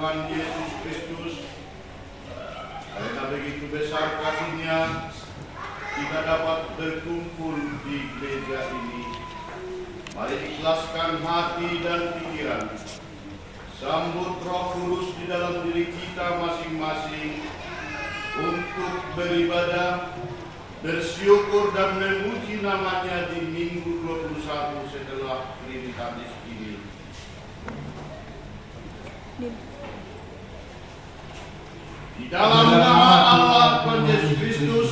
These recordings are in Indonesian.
Tuhan Yesus Kristus. Karena begitu besar kasih-Nya, kita dapat berkumpul di gereja ini. Mari ikhlaskan hati dan pikiran. Sambut Roh Kudus di dalam diri kita masing-masing untuk beribadah, bersyukur dan memuji namanya di minggu 21 setelah Trinitatis ini. Di dalam nama Allah Tuhan Yesus Kristus,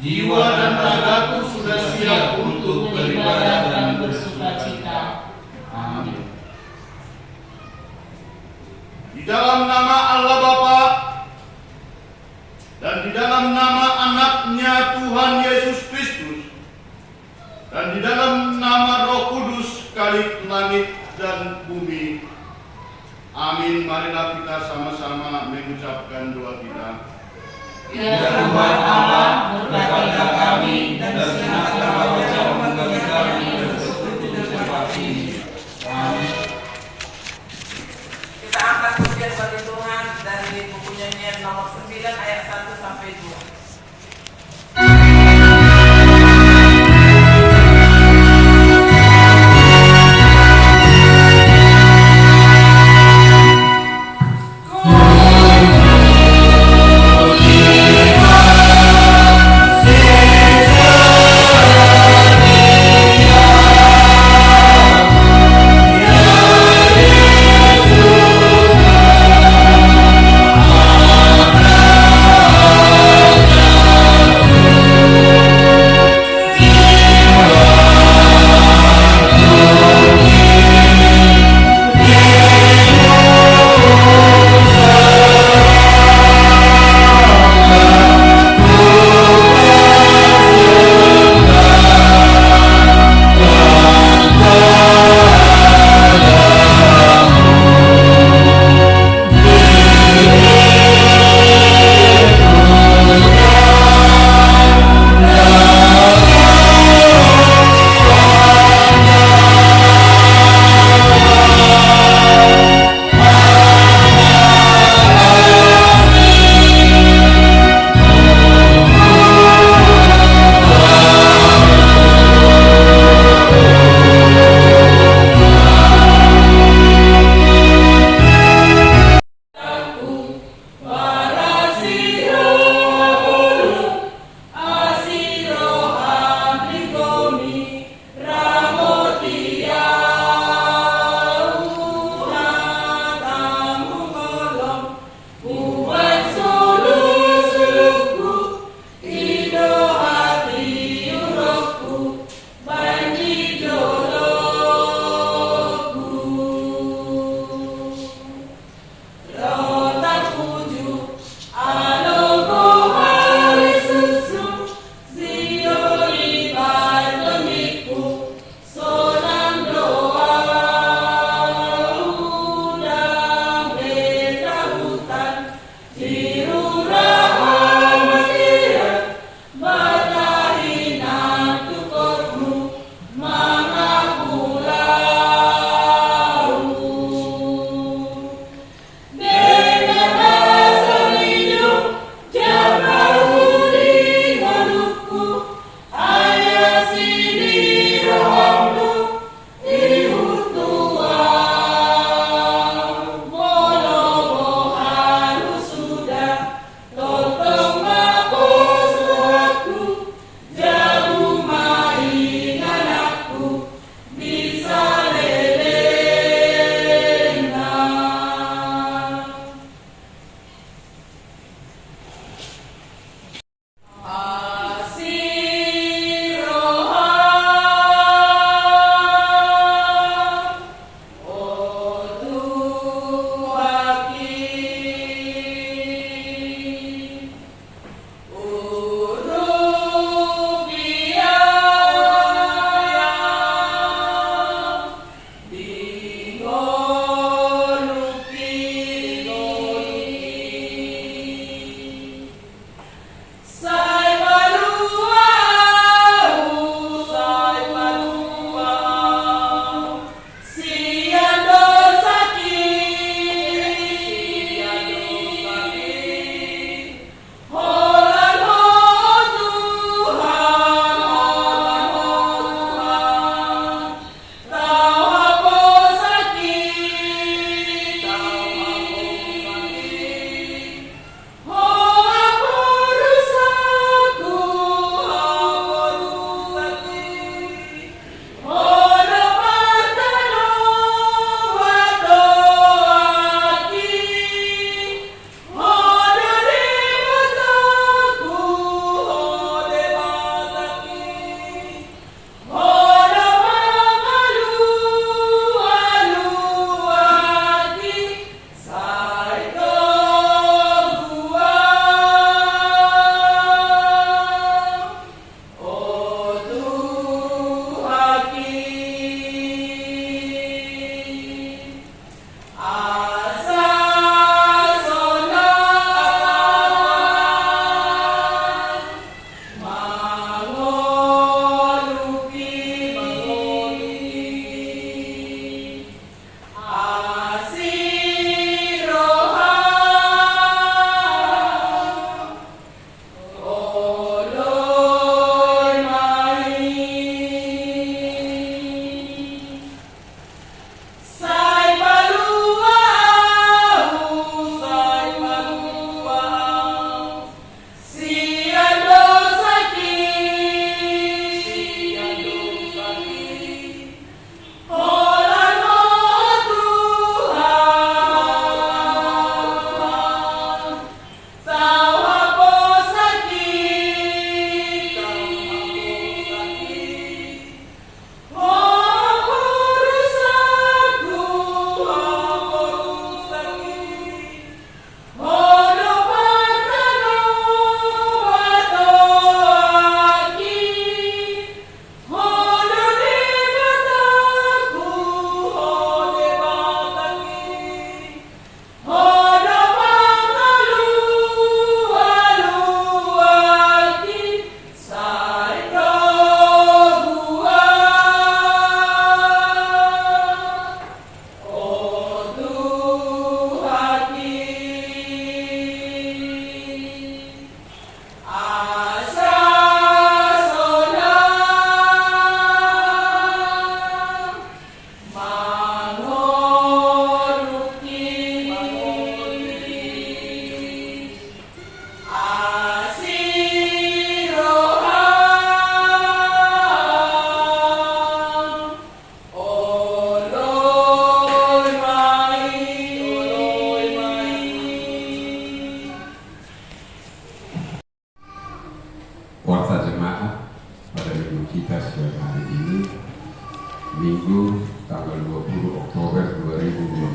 jiwa dan ragaku sudah siap untuk beribadah dan bersukacita. Amin. Di dalam nama Allah Bapa dan di dalam nama Anaknya Tuhan Yesus Kristus dan di dalam nama Roh Kudus sekalik langit dan bumi. Amin. Marilah kita sama-sama mengucapkan doa kita. Ya Tuhan Allah, berkatilah kami dan siapkanlah wajah bagi kami bersekutu dengan hati. Amin. Kita angkat pujian bagi Tuhan dari buku nyanyian nomor 9 ayat 1 sampai 2. Oh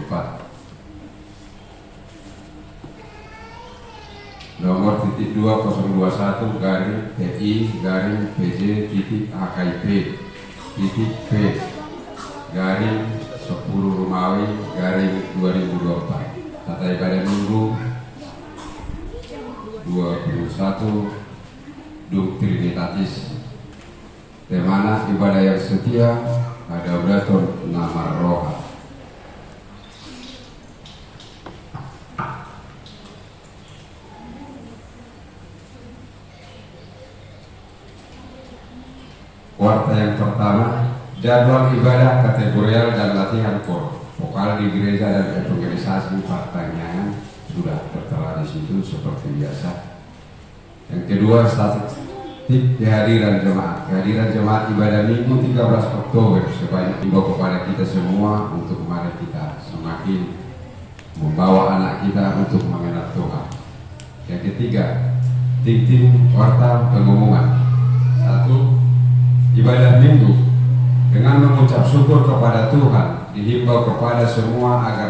4. Nomor titik 2021 garing TI garing PJ titik HKIP titik P garing 10 Romawi garing 2024. Tata ibadah Minggu 21 Dum Trinitatis. Temana ibadah yang setia ada beratur nama roha. Warta yang pertama, jadwal ibadah kategorial dan latihan kor vokal di gereja dan evangelisasi. Pertanyaan sudah tertera di situ seperti biasa. Yang kedua, statistik kehadiran jemaat. Kehadiran jemaat ibadah Minggu 13 Oktober sebanyak himbau kepada kita semua untuk mari kita semakin membawa anak kita untuk mengenal Tuhan. Yang ketiga, tim warta pengumuman. 1. Ibadah Minggu dengan mengucap syukur kepada Tuhan dihimbau kepada semua agar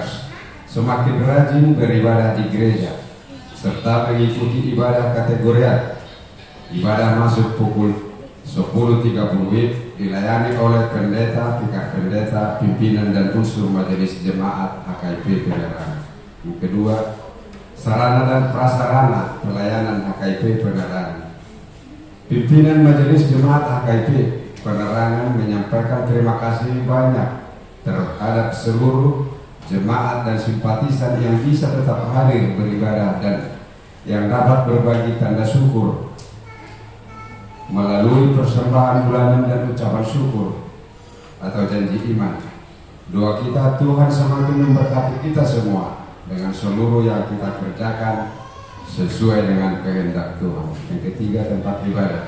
semakin rajin beribadah di gereja serta mengikuti ibadah kategorial. Ibadah masuk pukul 10.30 WIB dilayani oleh pendeta, vikar pendeta, pimpinan dan unsur majelis jemaat HKIP Penerangan. Yang kedua, sarana dan prasarana pelayanan HKIP Penerangan. Pimpinan Majelis Jemaat HKIP Penerangan menyampaikan terima kasih banyak terhadap seluruh jemaat dan simpatisan yang bisa tetap hadir beribadah dan yang dapat berbagi tanda syukur melalui persembahan bulanan dan ucapan syukur atau janji iman. Doa kita, Tuhan semakin memberkati kita semua dengan seluruh yang kita kerjakan sesuai dengan kehendak Tuhan. Yang ketiga, tempat ibadah.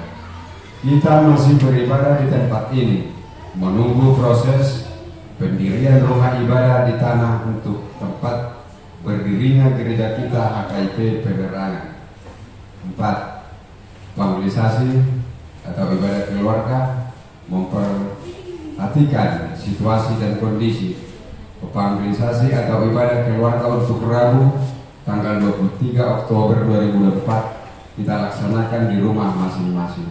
Kita masih beribadah di tempat ini, menunggu proses pendirian rumah ibadah di tanah untuk tempat berdirinya gereja kita HKIP Penerangan. 4. Evangelisasi atau ibadah keluarga memperhatikan situasi dan kondisi. Evangelisasi atau ibadah keluarga untuk Rabu tanggal 23 Oktober 2024 kita laksanakan di rumah masing-masing.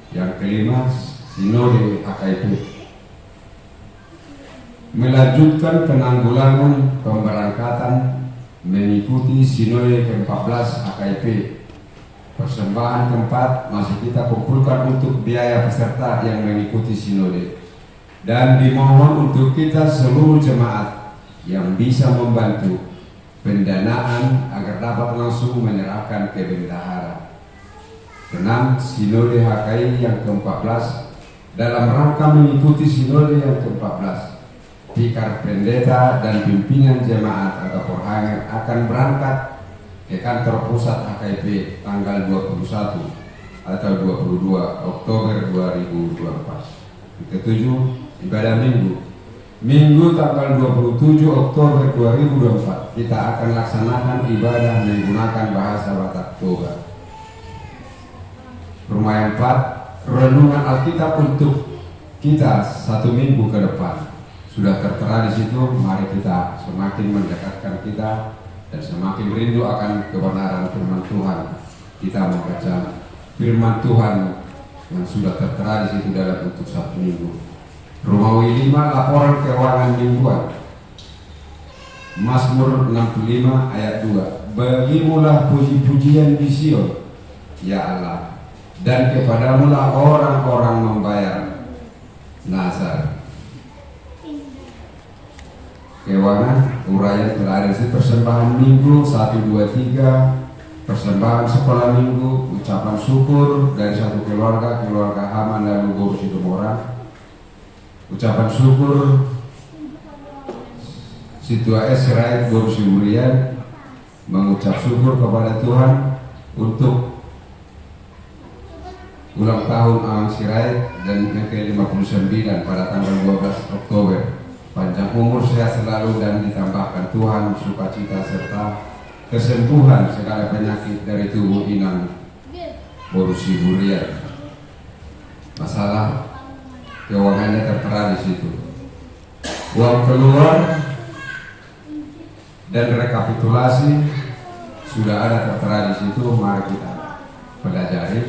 Yang kelima, sinode HKIP melanjutkan penanggulangan pemberangkatan mengikuti sinode ke-14 HKIP. Persembahan keempat masih kita kumpulkan untuk biaya peserta yang mengikuti sinode, dan dimohon untuk kita seluruh jemaat yang bisa membantu pendanaan agar dapat langsung menyerahkan ke bendahara. 6. Sinode HKI yang ke-14. Dalam rangka mengikuti sinode yang ke-14, vikar pendeta dan pimpinan jemaat atau Porhanger akan berangkat ke kantor pusat HKIP tanggal 21 atau 22 Oktober 2024. Ketujuh, ibadah Minggu. Minggu tanggal 27 Oktober 2024 kita akan laksanakan ibadah menggunakan bahasa Batak Toba. Rumah yang 4, renungan Alkitab untuk kita 1 minggu ke depan sudah tertera di situ. Mari kita semakin mendekatkan kita dan semakin rindu akan kebenaran firman Tuhan. Kita membaca firman Tuhan yang sudah tertera di situ dalam untuk 1 minggu. Romawi 5, laporan keuangan mingguan. Mazmur 65 ayat 2. Bagimulah puji-pujian di Sion, ya Allah, dan kepadamulah orang-orang membayar nazar. Keuangan uraian telah ada di persembahan minggu 1, 2, 3, persembahan sekolah minggu, ucapan syukur dari satu keluarga Haman lalu Guru Situmorang, ucapan syukur Situa Esrait Guru Simurian, mengucap syukur kepada Tuhan untuk ulang tahun Awang Sirait dan yang ke-59 pada tanggal 12 Oktober. Panjang umur, sehat selalu, dan ditambahkan Tuhan sukacita serta kesembuhan segala penyakit dari tubuh inang Guru Simurian. Masalah keuangannya tertera di situ. Uang keluar dan rekapitulasi sudah ada tertera di situ. Mari kita pelajari.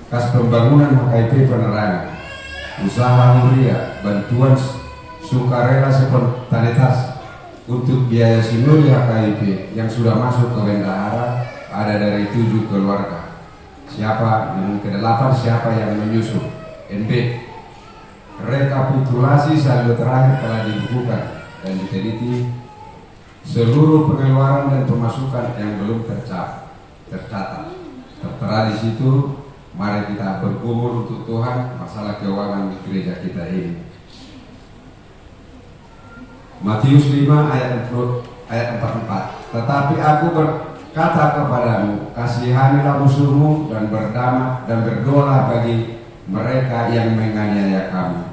Kas pembangunan HKIP penerangan, usaha mulia, bantuan sukarela spontanitas untuk biaya sinodi HKIP yang sudah masuk ke bendahara ada dari 7 keluarga. Siapa yang ke-8 siapa yang menyusun? NB. Rekapitulasi saldo terakhir telah dibukukan dan diteliti seluruh pengeluaran dan pemasukan yang belum tercatat. Tertera di situ. Mari kita bergumul untuk Tuhan masalah keuangan di gereja kita ini. Matius 5 ayat 44. Tetapi aku berkata kepadamu, kasihanilah musuhmu dan berdoalah bagi mereka yang menganiaya kamu.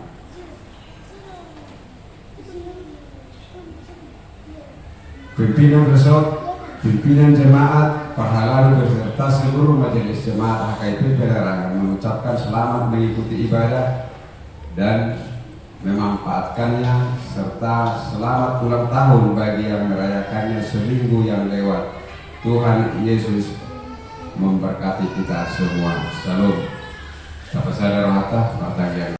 Pimpinan resort, pimpinan jemaat, para lalu beserta seluruh majelis jemaat HKIP Penerangan mengucapkan selamat mengikuti ibadah dan memanfaatkannya, serta selamat ulang tahun bagi yang merayakannya seminggu yang lewat. Tuhan Yesus memberkati kita semua. Salam. Sapa sadar mata pertanyaan.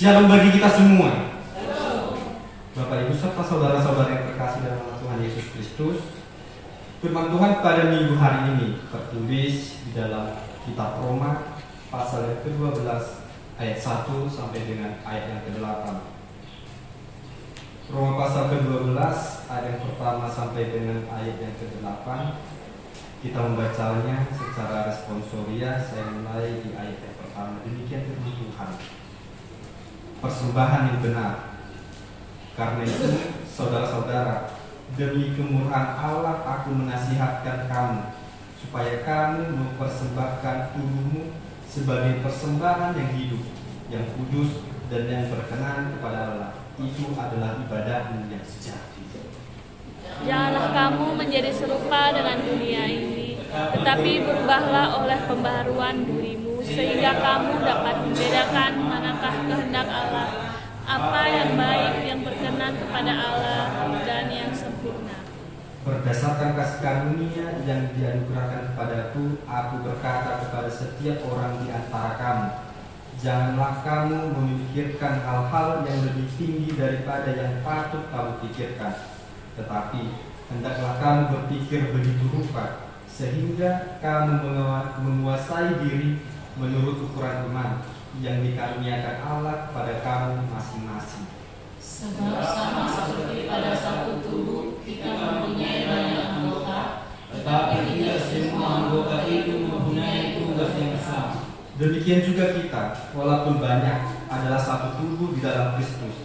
Shalom bagi kita semua. Bapak Ibu serta saudara-saudara yang terkasih dalam Tuhan Yesus Kristus. Firman Tuhan pada minggu hari ini tertulis di dalam kitab Roma pasal yang ke-12 ayat 1 sampai dengan ayat yang ke-8. Roma pasal ke-12 ayat yang pertama sampai dengan ayat yang ke-8. Kita membacanya secara responsoria. Saya mulai di ayat yang pertama. Demikian firman Tuhan. Persembahan yang benar. Karena itu, saudara-saudara, demi kemurahan Allah aku menasihatkan kamu, supaya kamu mempersembahkan tubuhmu sebagai persembahan yang hidup, yang kudus, dan yang berkenan kepada Allah. Itu adalah ibadahmu yang sejati. Janganlah kamu menjadi serupa dengan dunia ini, tetapi berubahlah oleh pembaharuan dirimu, sehingga kamu dapat membedakan manakah kehendak Allah, apa yang baik, yang berkenan kepada Allah, dan yang sempurna. Berdasarkan kasih karunia yang dianugerahkan kepadaku, aku berkata kepada setiap orang di antara kamu, janganlah kamu memikirkan hal-hal yang lebih tinggi daripada yang patut kamu pikirkan, tetapi hendaklah kamu berpikir begitu rupa, sehingga kamu menguasai diri menurut ukuran iman yang dikaruniakan Allah pada kamu masing-masing. Sebab sama seperti pada satu tubuh kita mempunyai banyak anggota, tetapi tidak semua anggota itu mempunyai tugas yang sama. Demikian juga kita, walaupun banyak, adalah satu tubuh di dalam Kristus,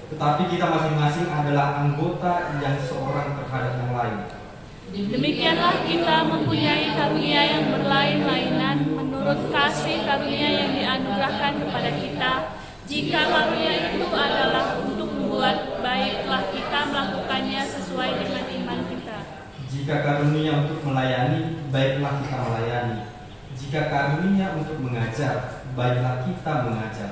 tetapi kita masing-masing adalah anggota yang seorang terhadap yang lain. Demikianlah kita mempunyai karunia yang berlain-lainan menurut kasih karunia yang dianugerahkan kepada kita. Jika karunia itu adalah untuk membuat baiklah kita melakukannya sesuai dengan iman kita. Jika karunia untuk melayani, baiklah kita melayani. Jika karunia untuk mengajar, baiklah kita mengajar.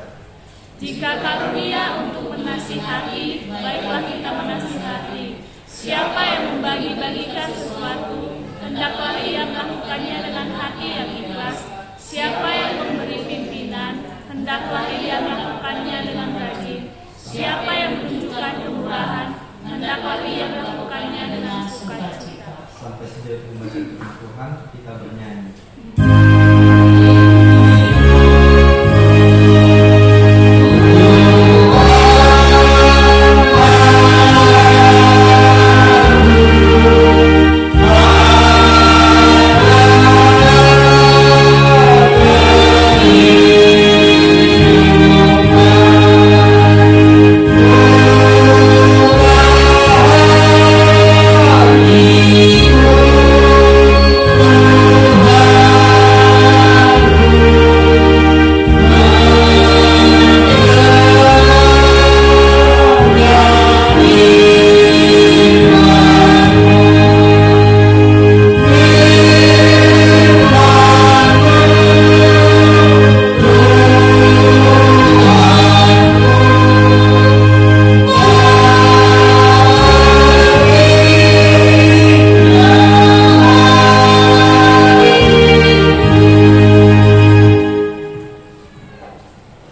Jika karunia untuk menasihati, baiklah kita menasihati. Siapa yang membagi-bagikan sesuatu, hendaklah ia melakukannya dengan hati yang ikhlas. Siapa yang memberi pimpinan, hendaklah ia melakukannya dengan rajin. Siapa yang menunjukkan kemurahan, hendaklah ia melakukannya dengan sukacita. Sampai sejauh membaca firman Tuhan, kita bernyanyi.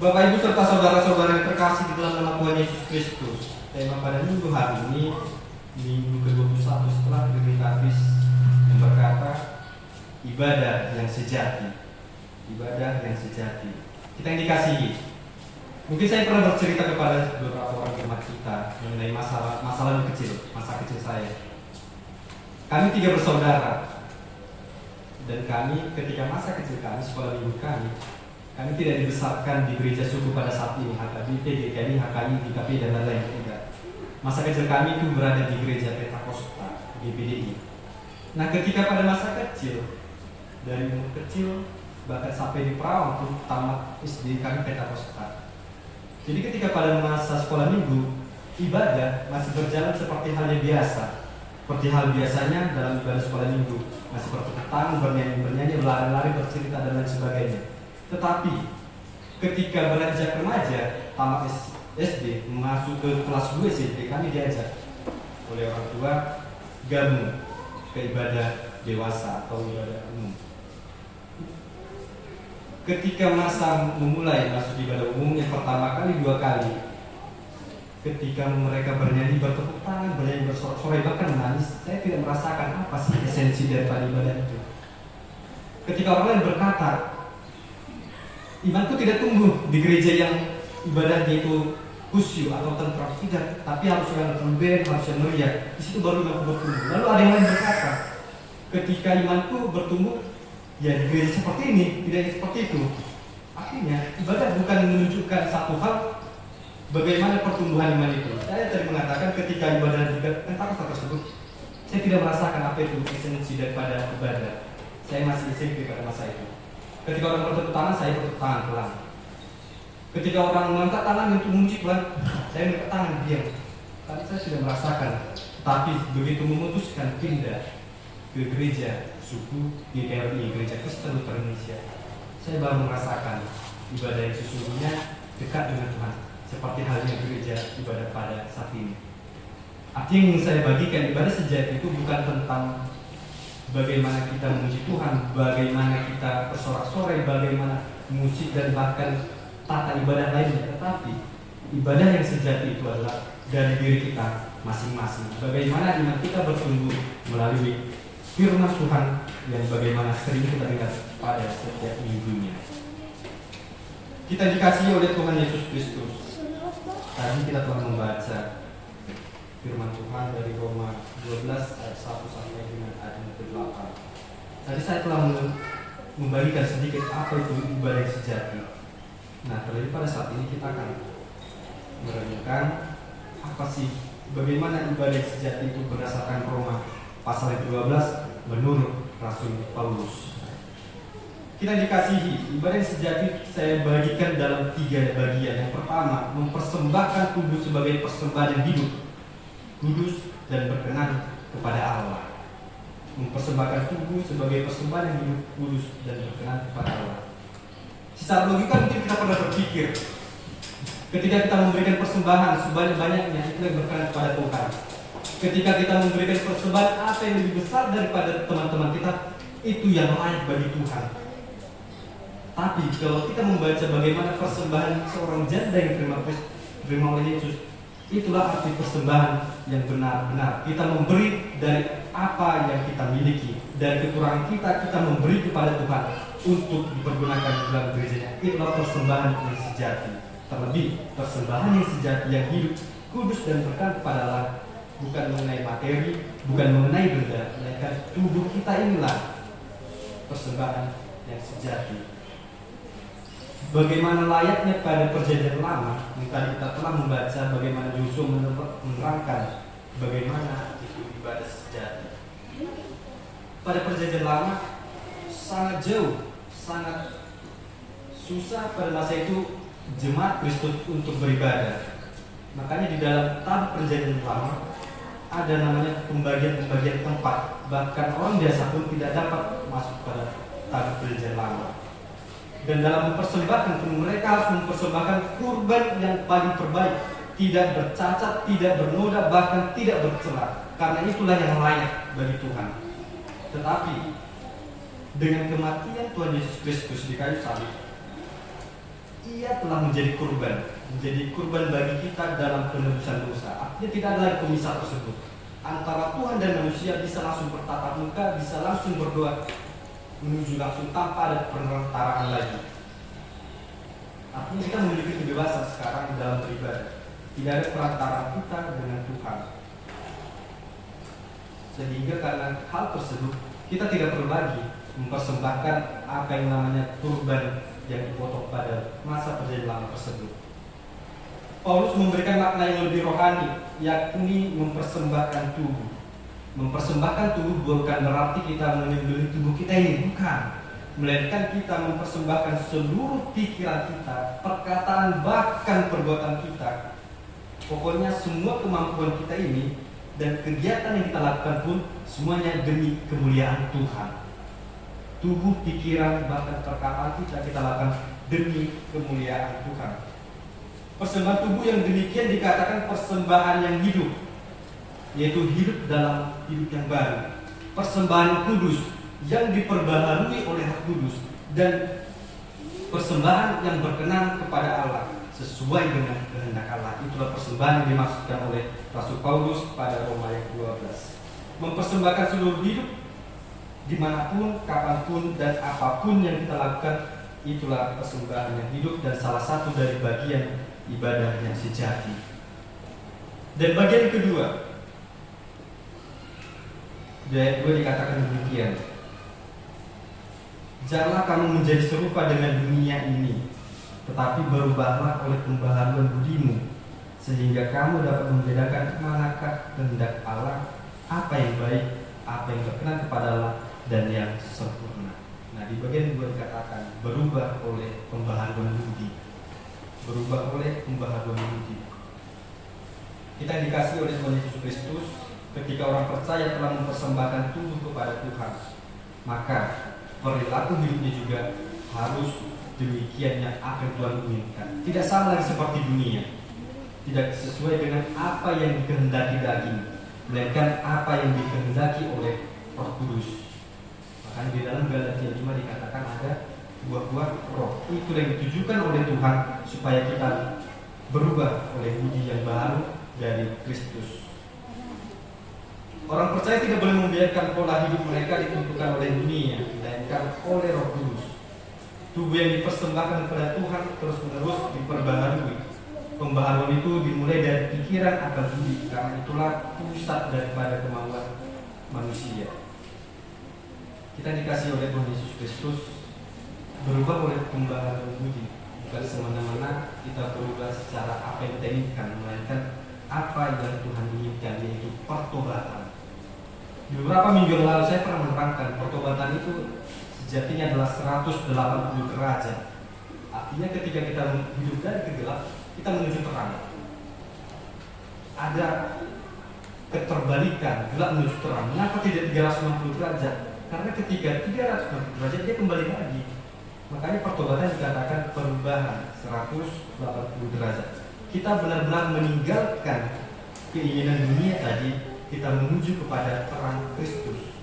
Bapak Ibu serta saudara-saudara yang terkasih di dalam nama Tuhan Yesus Kristus, tema pada minggu hari ini, minggu ke-21 setelah Trinitatis, yang berkata ibadah yang sejati. Ibadah yang sejati. Kita yang dikasihi, mungkin saya pernah bercerita kepada beberapa orang jemaat kita mengenai masa lalu kecil, masa kecil saya. Kami 3 bersaudara, dan kami ketika masa kecil kami, sekolah minggu kami tidak dibesarkan di gereja suku pada saat ini, HKBP, GKI, HKI, DKP, dan lain-lain. Tidak. Masa kecil kami itu berada di gereja Pentakosta, GPDI. Nah, ketika pada masa kecil, dari umur kecil bahkan sampai di Perawang untuk tamat SD kami Pentakosta. Jadi ketika pada masa sekolah minggu, ibadah masih berjalan seperti halnya biasa. Seperti hal biasanya dalam ibadah sekolah minggu, masih bertepuk tangan, bernyanyi, berlari-lari, bercerita, dan lain sebagainya. Tetapi ketika beranjak remaja, tamat SD, masuk ke kelas 2 SMP, kami diajak oleh orang tua gabung ke ibadah dewasa atau ibadah umum. Ketika masa memulai masuk ibadah umum yang pertama kali, 2 kali, ketika mereka bernyanyi, bertepuk tangan, bernyanyi bersorak-sorai, bahkan menangis, saya tidak merasakan apa sih esensi daripada ibadah itu. Ketika orang lain berkata, imanku tidak tumbuh di gereja yang ibadahnya itu khusyuk atau tentram, tidak, tapi harus yang band, harus yang meriah, di situ baru imanku bertumbuh. Lalu ada yang lain berkata, ketika imanku bertumbuh, ya di gereja seperti ini, tidak seperti itu. Artinya, ibadah bukan menunjukkan satu hal bagaimana pertumbuhan iman itu. Saya tadi mengatakan ketika ibadah di Pentakosta tersebut, saya tidak merasakan apa itu esensi daripada ibadah. Saya masih SMP pada masa itu. Ketika orang bertepuk tangan, saya bertepuk tangan pelan. Ketika orang mengangkat tangan untuk memuji Tuhan, saya mengangkat tangan diam. Tapi saya sudah merasakan. Tapi begitu memutuskan pindah ke gereja suku GKRI, Gereja Kristen Lutheran Indonesia, saya baru merasakan ibadah yang sesungguhnya dekat dengan Tuhan, seperti halnya gereja ibadah pada saat ini. Artinya yang ingin saya bagikan, ibadah sejati itu bukan tentang bagaimana kita memuji Tuhan, bagaimana kita bersorak-sorai, bagaimana musik dan bahkan tata ibadah lainnya, tetapi ibadah yang sejati itu adalah dari diri kita masing-masing. Bagaimana iman kita bertumbuh melalui firman Tuhan yang bagaimana sering kita dengar pada setiap minggunya. Kita dikasihi oleh Tuhan Yesus Kristus. Tadi kita telah membaca firman Tuhan dari Roma 12 ayat 1 sampai dengan ayat 8. Tadi saya telah membagikan sedikit apa itu ibadah yang sejati. Nah, terlebih pada saat ini kita akan merenungkan apa sih bagaimana ibadah yang sejati itu berdasarkan Roma pasal yang ke-12 menurut Rasul Paulus. Kita dikasihi, ibadah yang sejati saya bagikan dalam 3 bagian. Yang pertama, mempersembahkan tubuh sebagai persembahan yang hidup, kudus dan berkenan kepada Allah. Mempersembahkan tubuh sebagai persembahan yang hidup, kudus dan berkenan kepada Allah. Secara logika mungkin kita pernah berpikir, ketika kita memberikan persembahan sebanyak-banyaknya, itu yang berkenan kepada Tuhan. Ketika kita memberikan persembahan apa yang lebih besar daripada teman-teman kita, itu yang layak bagi Tuhan. Tapi kalau kita membaca bagaimana persembahan seorang janda yang terima oleh Yesus, itulah arti persembahan yang benar-benar. Kita memberi dari apa yang kita miliki, dari kekurangan kita, kita memberi kepada Tuhan untuk dipergunakan dalam gerejanya. Itulah persembahan yang sejati. Terlebih persembahan yang sejati yang hidup, kudus dan berkenan kepada Allah, bukan mengenai materi, bukan mengenai benda, melainkan tubuh kita inilah persembahan yang sejati. Bagaimana layaknya pada perjanjian lama, yang tadi kita telah membaca bagaimana Yosua menerangkan bagaimana itu ibadah sejati. Pada perjanjian lama sangat jauh, sangat susah pada masa itu jemaat Kristus untuk beribadah. Makanya di dalam tabut perjanjian lama ada namanya pembagian-pembagian tempat. Bahkan orang biasa pun tidak dapat masuk pada tabut perjanjian lama. Dan dalam mempersembahkan pun mereka harus mempersembahkan kurban yang paling terbaik, tidak bercacat, tidak bernoda, bahkan tidak bercela, karena itulah yang layak bagi Tuhan. Tetapi dengan kematian Tuhan Yesus Kristus di kayu salib, Ia telah menjadi kurban bagi kita dalam penebusan dosa. Artinya tidak ada lagi pemisah tersebut antara Tuhan dan manusia, bisa langsung bertatap muka, bisa langsung berdoa menuju langsung tanpa ada perantaraan lagi. Artinya kita memiliki kebebasan sekarang dalam beribadah. Tidak ada perantara kita dengan Tuhan. Sehingga karena hal tersebut kita tidak perlu lagi mempersembahkan apa yang namanya kurban yang dipotong pada masa perjanjian lama tersebut. Paulus memberikan makna yang lebih rohani, yakni mempersembahkan tubuh. Mempersembahkan tubuh bukan berarti kita menyembelih tubuh kita ini, bukan. Melainkan kita mempersembahkan seluruh pikiran kita, perkataan bahkan perbuatan kita. Pokoknya semua kemampuan kita ini dan kegiatan yang kita lakukan pun semuanya demi kemuliaan Tuhan. Tubuh, pikiran, bahkan perkataan kita lakukan demi kemuliaan Tuhan. Persembahan tubuh yang demikian dikatakan persembahan yang hidup, yaitu hidup dalam hidup yang baru. Persembahan kudus yang diperbaharui oleh Roh Kudus, dan persembahan yang berkenan kepada Allah. sesuai dengan kehendak Allah. Itulah persembahan yang dimaksudkan oleh Rasul Paulus pada Roma yang 12. Mempersembahkan seluruh hidup dimanapun, kapanpun, dan apapun yang kita lakukan, itulah persembahan yang hidup dan salah satu dari bagian ibadah yang sejati. Dan bagian kedua, di ayat 2 dikatakan demikian, janganlah kamu menjadi serupa dengan dunia ini, tetapi berubahlah oleh pembaharuan budimu, sehingga kamu dapat membedakan manakah kehendak Allah, apa yang baik, apa yang berkenan kepada Allah, dan yang sempurna. Nah, di bagian 2 dikatakan berubah oleh pembaharuan budi. Berubah oleh pembaharuan budi. Kita dikasih oleh Tuhan Yesus Kristus ketika orang percaya telah mempersembahkan tubuh kepada Tuhan, maka perilaku hidupnya juga harus demikian yang akan Tuhan inginkan. Tidak sama lagi seperti dunia, tidak sesuai dengan apa yang dikehendaki daging, melainkan apa yang dikehendaki oleh Roh Kudus. Makanya di dalam Galatia 5 dikatakan ada buah-buah roh. Itu yang ditujukan oleh Tuhan supaya kita berubah oleh budi yang baru dari Kristus. Orang percaya tidak boleh membiarkan pola hidup mereka ditentukan oleh dunia, melainkan oleh Roh Kudus. Tubuh yang dipersembahkan kepada Tuhan terus-menerus diperbaharui. Pembaharuan itu dimulai dari pikiran akan budi, karena itulah pusat daripada kemauan manusia. Kita dikasih oleh Tuhan Yesus Kristus berubah oleh pembaharuan budi, bukan semena-mena kita berubah secara apa yang kita inginkan, melainkan apa yang Tuhan inginkan, yaitu pertobatan. Di beberapa minggu yang lalu saya pernah menerangkan pertobatan itu sejatinya adalah 180 derajat. Artinya ketika kita hidup dari kegelap, kita menuju terang. Ada keterbalikan, gelap menuju terang. Mengapa tidak 360 derajat? Karena ketika 360 derajat dia kembali lagi. Makanya pertobatan dikatakan perubahan 180 derajat. Kita benar-benar meninggalkan keinginan dunia tadi, kita menuju kepada terang Kristus.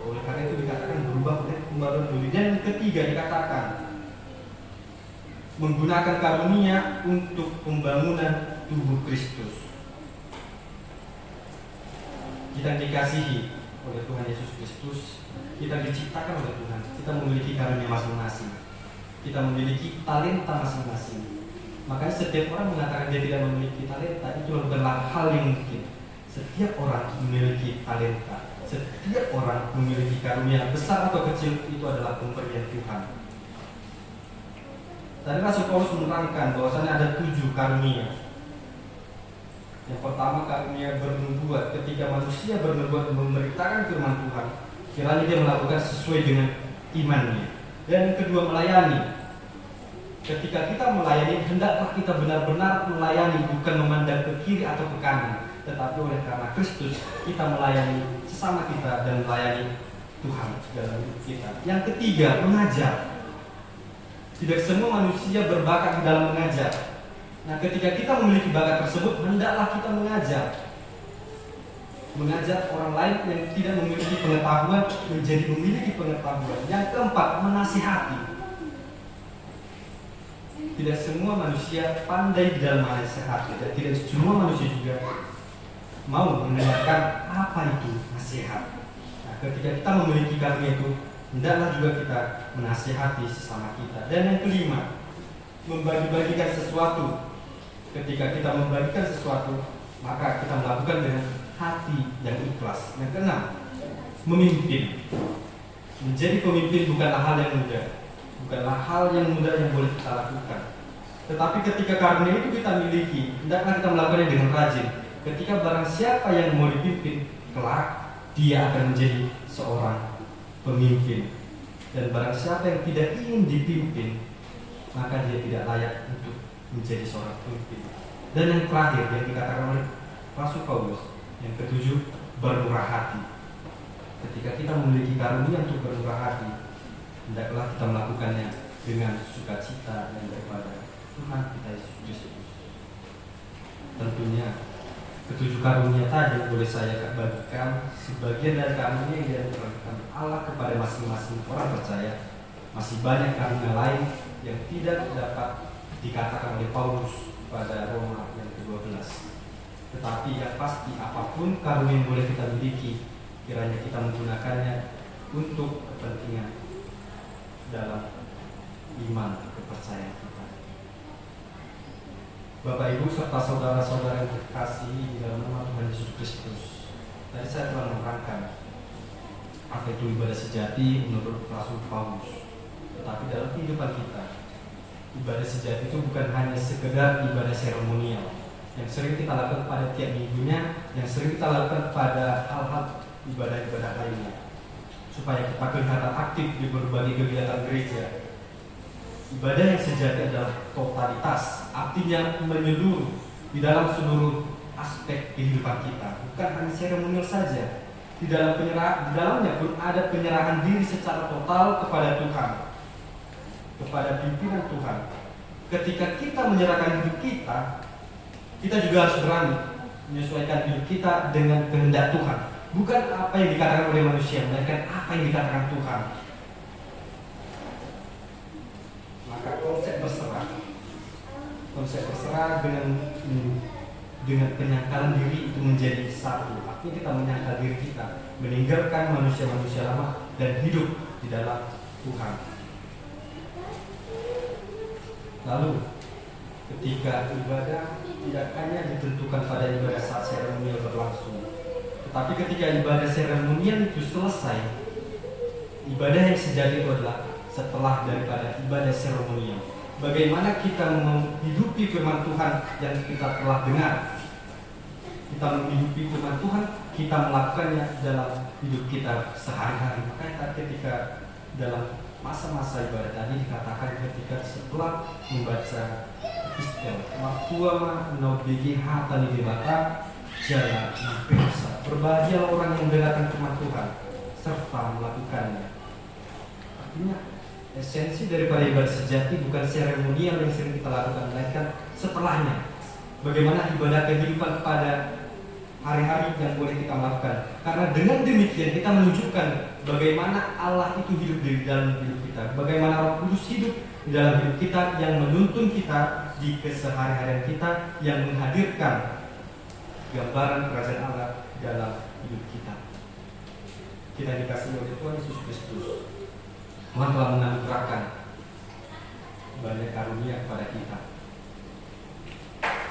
Oleh karena itu dikatakan berubah oleh pembaharuan budi. Dan ketiga dikatakan menggunakan karunia untuk pembangunan tubuh Kristus. Kita dikasihi oleh Tuhan Yesus Kristus, kita diciptakan oleh Tuhan, kita memiliki karunia masing-masing, kita memiliki talenta masing-masing. Makanya setiap orang mengatakan dia tidak memiliki talenta, itu bukanlah hal yang mungkin. Setiap orang memiliki talenta, setiap orang memiliki karunia, besar atau kecil, itu adalah pemberian Tuhan. Tadi Rasul Paulus menerangkan bahwasanya ada 7 karunia. Yang pertama karunia bernubuat, ketika manusia bernubuat memberitakan firman Tuhan, kiranya dia melakukan sesuai dengan imannya. Dan yang kedua melayani. Ketika kita melayani, hendaklah kita benar-benar melayani, bukan memandang ke kiri atau ke kanan, tetapi oleh karena Kristus kita melayani sesama kita dan melayani Tuhan dalam hidup kita. Yang ketiga mengajar. Tidak semua manusia berbakat di dalam mengajar. Nah, ketika kita memiliki bakat tersebut, hendaklah kita mengajar. Mengajar orang lain yang tidak memiliki pengetahuan menjadi memiliki pengetahuan. Yang keempat, menasihati. Tidak semua manusia pandai di dalam menasihati, dan tidak semua manusia juga mau mendengarkan apa itu nasihat. Nah, ketika kita memiliki karunia itu, hendaklah juga kita menasihati sesama kita. Dan yang kelima, membagi-bagikan sesuatu. Ketika kita membagikan sesuatu, maka kita melakukan dengan hati yang ikhlas. Yang keenam, memimpin. Menjadi pemimpin bukanlah hal yang mudah, bukanlah hal yang mudah yang boleh kita lakukan. Tetapi ketika karunia itu kita miliki, hendaklah kita melakukannya dengan rajin. Ketika barang siapa yang mau dipimpin, kelak dia akan menjadi seorang pemimpin. Dan barang siapa yang tidak ingin dipimpin, maka dia tidak layak untuk menjadi seorang pemimpin. Dan yang terakhir yang dikatakan oleh Rasul Paulus, yang ketujuh, bermurah hati. Ketika kita memiliki karunia untuk bermurah hati, hendaklah kita melakukannya dengan sukacita dan daripada Tuhan kita Yesus Kristus. Tentunya ketujuh karunia tadi boleh saya bagikan sebagian dari karunia yang dianugerahkan Allah kepada masing-masing orang percaya. Masih banyak karunia lain yang tidak dapat dikatakan oleh Paulus pada Roma yang ke-12. Tetapi yang pasti apapun karunia yang boleh kita miliki, kiranya kita menggunakannya untuk kepentingan dalam iman kepercayaan kita. Bapak Ibu serta saudara-saudara yang terkasihi di dalam nama Tuhan Yesus Kristus, tadi saya telah menerangkan apa itu ibadah sejati menurut Rasul Paulus. Tetapi dalam kehidupan kita, ibadah sejati itu bukan hanya sekedar ibadah seremonial yang sering kita lakukan pada tiap minggunya, yang sering kita lakukan pada hal-hal ibadah-ibadah lainnya, supaya kita kelihatan aktif di berbagai kegiatan gereja. Ibadah yang sejati adalah totalitas, artinya menyeluruh di dalam seluruh aspek kehidupan kita, bukan hanya seremonial saja. Di dalamnya pun ada penyerahan diri secara total kepada Tuhan, kepada pimpinan Tuhan. Ketika kita menyerahkan hidup kita, kita juga harus berani menyesuaikan hidup kita dengan kehendak Tuhan, bukan apa yang dikatakan oleh manusia, melainkan apa yang dikatakan Tuhan. Maka konsep berserah dengan penyangkalan diri itu menjadi satu. Artinya kita menyangkal diri kita, meninggalkan manusia-manusia lama dan hidup di dalam Tuhan. Lalu ketika ibadah tidak hanya ditentukan pada ibadah saat seremonial berlangsung, tetapi ketika ibadah seremonial itu selesai, ibadah yang sejati itu adalah setelah daripada ibadah seremonial. Bagaimana kita menghidupi firman Tuhan yang kita telah dengar. Kita menghidupi firman Tuhan, kita melakukannya dalam hidup kita sehari-hari. Makanya ketika dalam masa-masa ibadah tadi dikatakan ketika setelah membaca epistel, waktuama nobigi hatani debata jalan impesa. Berbahagialah orang yang mendengarkan firman Tuhan serta melakukannya. Artinya esensi daripada ibadah sejati bukan seremonial yang sering kita lakukan, melainkan setelahnya. Bagaimana ibadah kehidupan pada hari-hari yang boleh kita lakukan. Karena dengan demikian kita menunjukkan bagaimana Allah itu hidup di dalam hidup kita, bagaimana Roh Kudus hidup di dalam hidup kita, yang menuntun kita di keseharian kita, yang menghadirkan gambaran kerajaan Allah dalam hidup kita. Kita dikasihi oleh Tuhan Yesus Kristus. Tuhan telah menganugerahkan banyak karunia kepada kita.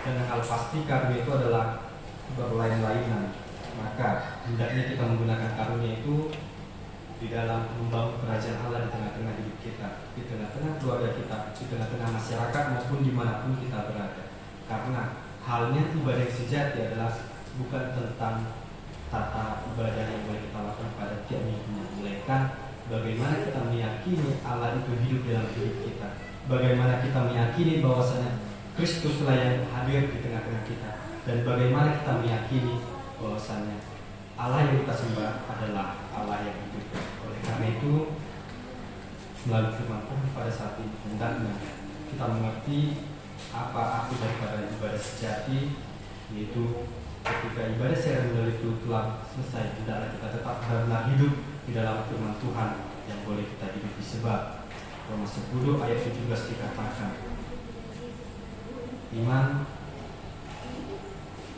Dan yang hal pasti karunia itu adalah berlain-lainan. Maka hendaknya kita menggunakan karunia itu di dalam membangun kerajaan Allah di tengah-tengah hidup kita, di tengah-tengah keluarga kita, di tengah-tengah masyarakat maupun dimanapun kita berada. Karena halnya ibadah yang sejati adalah bukan tentang tata ibadah yang boleh kita lakukan pada tiap minggu, melainkan bagaimana kita meyakini Allah itu hidup dalam hidup kita. Bagaimana kita meyakini bahwasanya Kristuslah yang hadir di tengah-tengah kita. Dan bagaimana kita meyakini bahwasanya Allah yang kita sembah adalah Allah yang hidup. Oleh karena itu, melalui firman Tuhan pada saat ini hendaknya kita mengerti apa arti daripada ibadah sejati, yaitu ketika ibadah seremonial itu telah selesai, hendaklah kita tetap benar-benar hidup di dalam firman Tuhan yang boleh kita hidupi. Sebab Roma 10 ayat 17 dikatakan iman,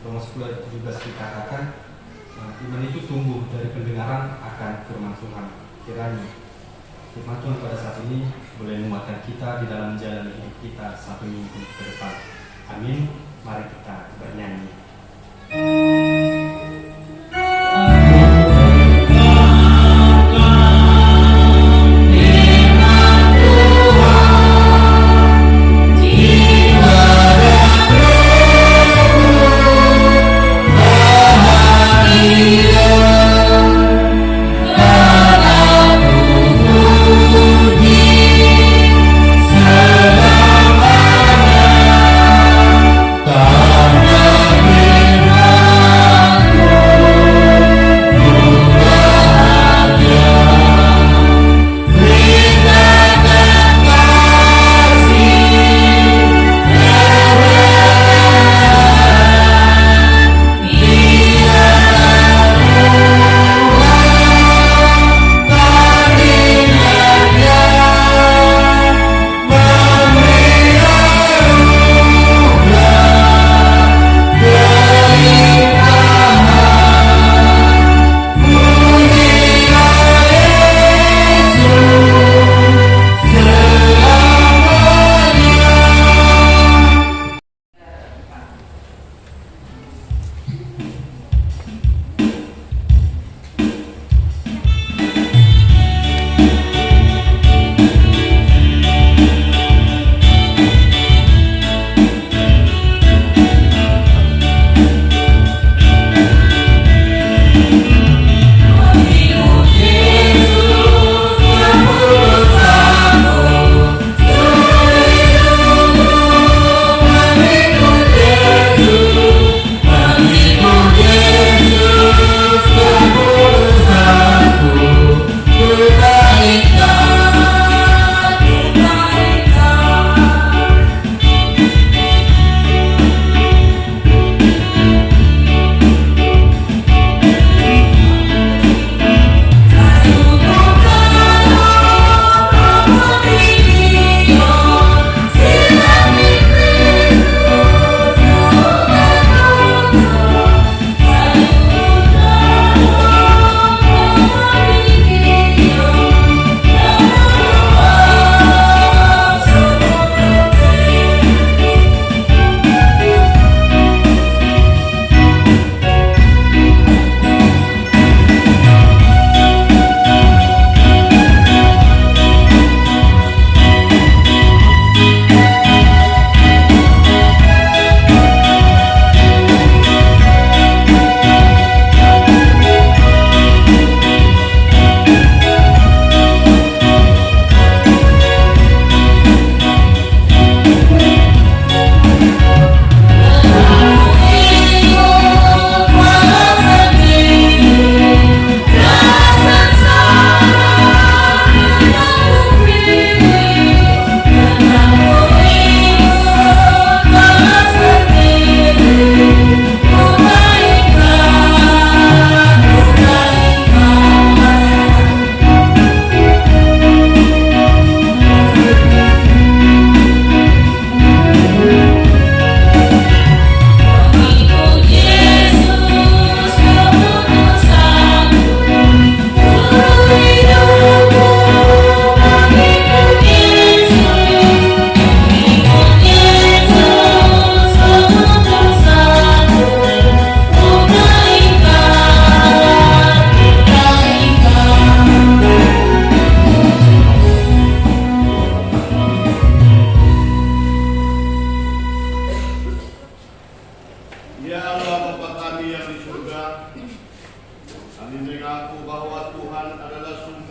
Roma 10 ayat 17 dikatakan iman itu tumbuh dari pendengaran akan firman Tuhan. Kiranya firman Tuhan pada saat ini boleh menguatkan kita di dalam menjalani hidup kita satu minggu ke depan. Amin. Mari kita bernyanyi. Karena firman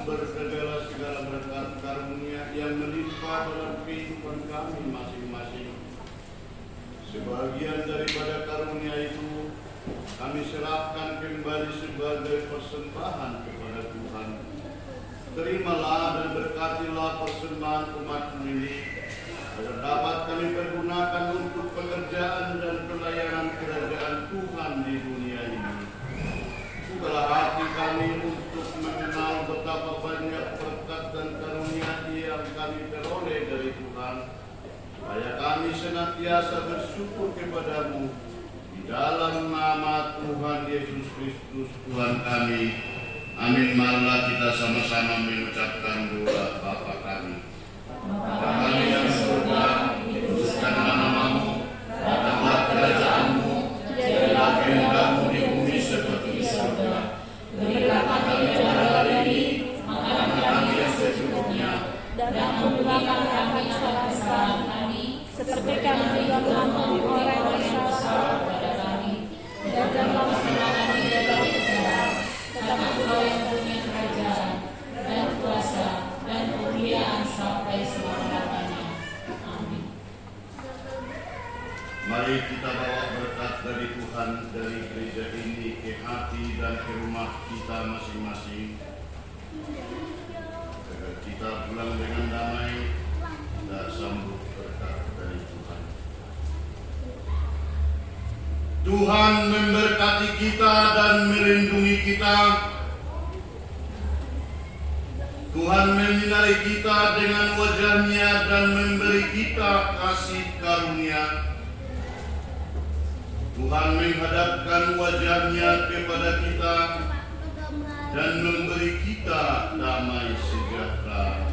sumber segala berkat karunia yang melimpah dalam kehidupan kami masing-masing. Sebagian daripada karunia itu kami serahkan kembali sebagai persembahan kepada Tuhan. Terimalah dan berkatilah persembahan umat-Mu ini, agar dapat kami pergunakan untuk pekerjaan dan pelayanan kerajaan Tuhan di dunia ini. Bukalah hati kami untuk mengenal betapa banyak berkat dan karunia yang kami peroleh dari Tuhan, supaya kami senantiasa bersyukur kepada-Mu. Di dalam nama Tuhan Yesus Kristus Tuhan kami. Amin. Marilah kita sama-sama mengucapkan doa Bapa kami. Bapa kami yang surga, dikuduskanlah nama-Mu, datanglah kerajaan-Mu, jadilah kehendak-Mu di bumi seperti di surga. Berilah kami hari ini makanan kami yang secukupnya, dan ampunilah kami kesalahan kami, seperti kami juga mengampuni orang yang bersalah kepada kami, dan janganlah kami dalam pencobaan, tetapi Engkau yang punya kerajaan dan kuasa dan kemuliaan sampai selama-lamanya. Amin. Mari kita bawa berkat dari Tuhan dari gereja ini ke hati dan ke rumah kita masing-masing. Agar kita pulang dengan damai, kita sambut berkat dari Tuhan. Tuhan memberkati kita dan melindungi kita. Tuhan menyinari kita dengan wajah-Nya dan memberi kita kasih karunia. Tuhan menghadapkan wajah-Nya kepada kita dan memberi kita damai sejahtera.